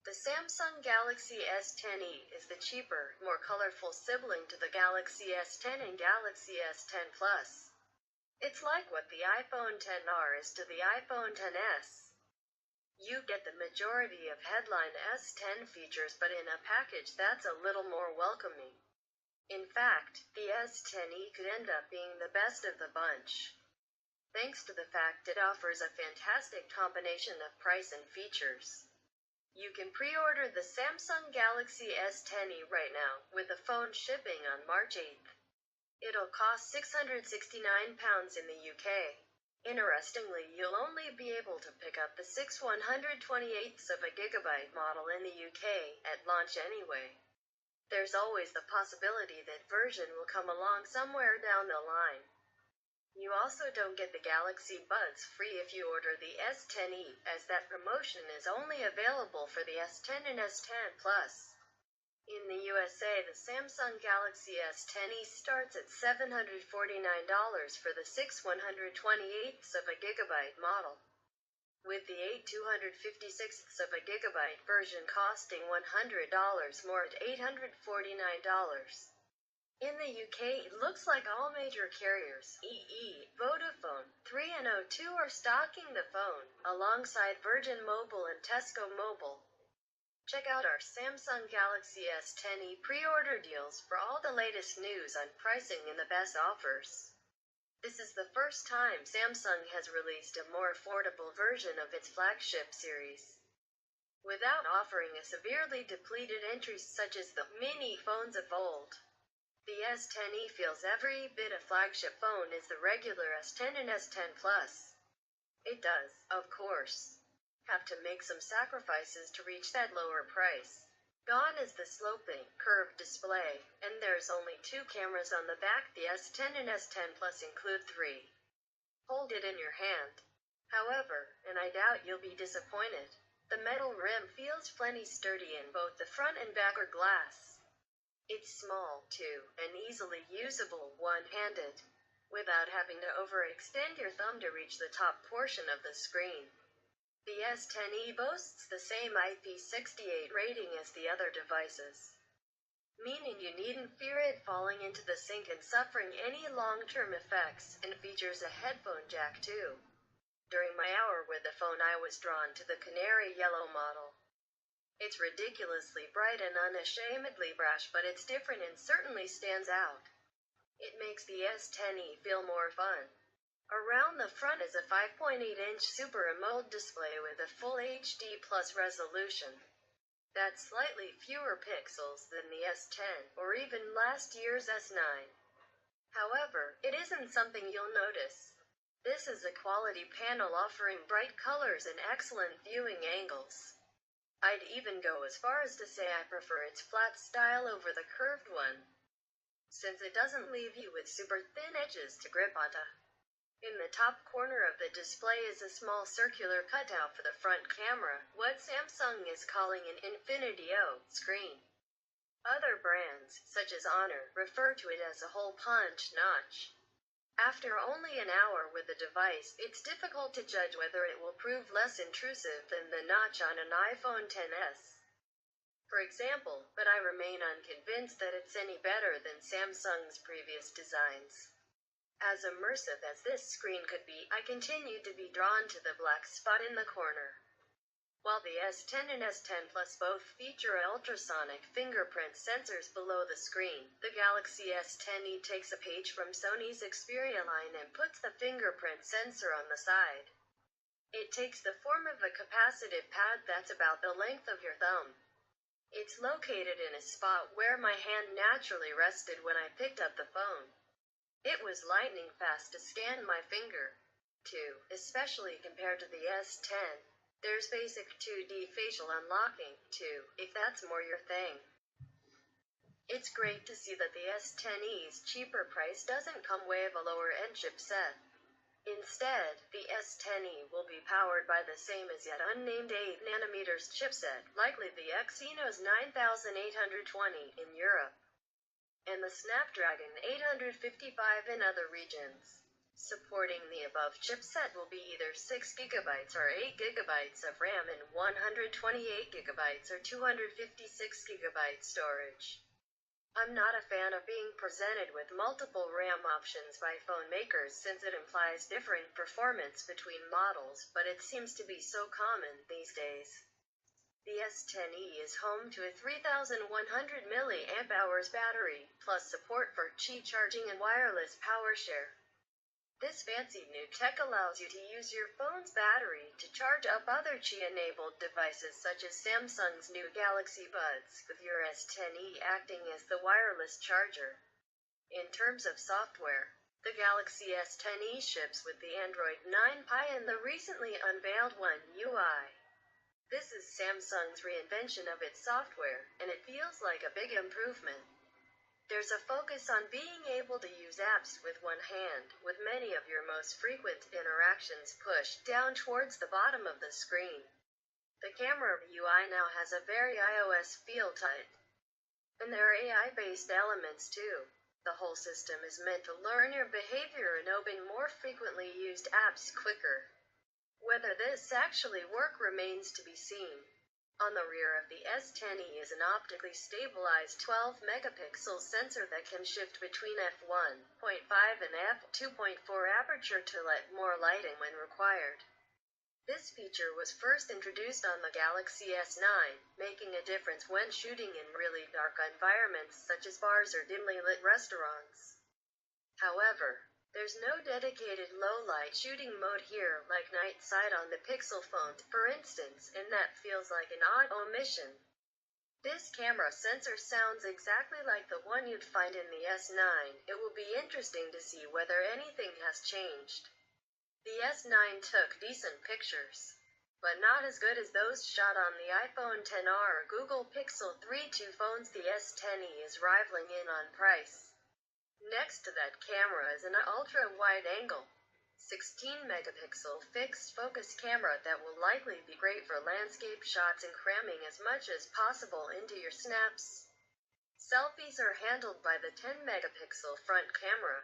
The Samsung Galaxy S10e is the cheaper, more colorful sibling to the Galaxy S10 and Galaxy S10 Plus. It's like what the iPhone XR is to the iPhone XS. You get the majority of headline S10 features but in a package that's a little more welcoming. In fact, the S10e could end up being the best of the bunch, thanks to the fact it offers a fantastic combination of price and features. You can pre-order the Samsung Galaxy S10e right now, with the phone shipping on March 8th. It'll cost £669 in the UK. Interestingly, you'll only be able to pick up the 128ths of a gigabyte model in the UK at launch anyway. There's always the possibility that version will come along somewhere down the line. You also don't get the Galaxy Buds free if you order the S10e, as that promotion is only available for the S10 and S10 Plus. In the USA, the Samsung Galaxy S10e starts at $749 for the 128ths of a gigabyte model, with the 256ths of a gigabyte version costing $100 more at $849. In the UK, it looks like all major carriers, e.e., Vodafone, 3 and O2 are stocking the phone, alongside Virgin Mobile and Tesco Mobile. Check out our Samsung Galaxy S10e pre-order deals for all the latest news on pricing and the best offers. This is the first time Samsung has released a more affordable version of its flagship series, without offering a severely depleted entry such as the mini phones of old. The S10e feels every bit a flagship phone as the regular S10 and S10 Plus. It does, of course, have to make some sacrifices to reach that lower price. Gone is the sloping, curved display, and there's only 2 cameras on the back. The S10 and S10 Plus include 3. Hold it in your hand, however, and I doubt you'll be disappointed. The metal rim feels plenty sturdy and both the front and back are glass. It's small, too, and easily usable one-handed, without having to overextend your thumb to reach the top portion of the screen. The S10e boasts the same IP68 rating as the other devices, meaning you needn't fear it falling into the sink and suffering any long-term effects, and features a headphone jack too. During my hour with the phone, I was drawn to the canary yellow model. It's ridiculously bright and unashamedly brash, but it's different and certainly stands out. It makes the S10e feel more fun. Around the front is a 5.8-inch Super AMOLED display with a full HD Plus resolution. That's slightly fewer pixels than the S10, or even last year's S9. However, it isn't something you'll notice. This is a quality panel offering bright colors and excellent viewing angles. I'd even go as far as to say I prefer its flat style over the curved one, since it doesn't leave you with super thin edges to grip onto. In the top corner of the display is a small circular cutout for the front camera, what Samsung is calling an Infinity O screen. Other brands, such as Honor, refer to it as a hole punch notch. After only an hour with the device, it's difficult to judge whether it will prove less intrusive than the notch on an iPhone XS, for example, but I remain unconvinced that it's any better than Samsung's previous designs. As immersive as this screen could be, I continue to be drawn to the black spot in the corner. While the S10 and S10 Plus both feature ultrasonic fingerprint sensors below the screen, the Galaxy S10e takes a page from Sony's Xperia line and puts the fingerprint sensor on the side. It takes the form of a capacitive pad that's about the length of your thumb. It's located in a spot where my hand naturally rested when I picked up the phone. It was lightning fast to scan my finger, too, especially compared to the S10. There's basic 2D facial unlocking, too, if that's more your thing. It's great to see that the S10e's cheaper price doesn't come with a lower-end chipset. Instead, the S10e will be powered by the same as yet unnamed 8nm chipset, likely the Exynos 9820 in Europe, and the Snapdragon 855 in other regions. Supporting the above chipset will be either 6GB or 8GB of RAM and 128GB or 256GB storage. I'm not a fan of being presented with multiple RAM options by phone makers since it implies different performance between models, but it seems to be so common these days. The S10e is home to a 3,100 mAh battery, plus support for Qi charging and wireless power share. This fancy new tech allows you to use your phone's battery to charge up other Qi-enabled devices such as Samsung's new Galaxy Buds, with your S10e acting as the wireless charger. In terms of software, the Galaxy S10e ships with the Android 9 Pie and the recently unveiled One UI. This is Samsung's reinvention of its software, and it feels like a big improvement. There's a focus on being able to use apps with one hand, with many of your most frequent interactions pushed down towards the bottom of the screen. The camera UI now has a very iOS feel to it. And there are AI-based elements too. The whole system is meant to learn your behavior and open more frequently used apps quicker. Whether this actually works remains to be seen. On the rear of the S10e is an optically stabilized 12-megapixel sensor that can shift between f1.5 and f2.4 aperture to let more light in when required. This feature was first introduced on the Galaxy S9, making a difference when shooting in really dark environments such as bars or dimly lit restaurants. However, there's no dedicated low-light shooting mode here, like night sight on the Pixel phones, for instance, and that feels like an odd omission. This camera sensor sounds exactly like the one you'd find in the S9. It will be interesting to see whether anything has changed. The S9 took decent pictures, but not as good as those shot on the iPhone XR or Google Pixel 3 II phones. The S10e is rivaling in on price. Next to that camera is an ultra-wide-angle, 16-megapixel fixed-focus camera that will likely be great for landscape shots and cramming as much as possible into your snaps. Selfies are handled by the 10-megapixel front camera,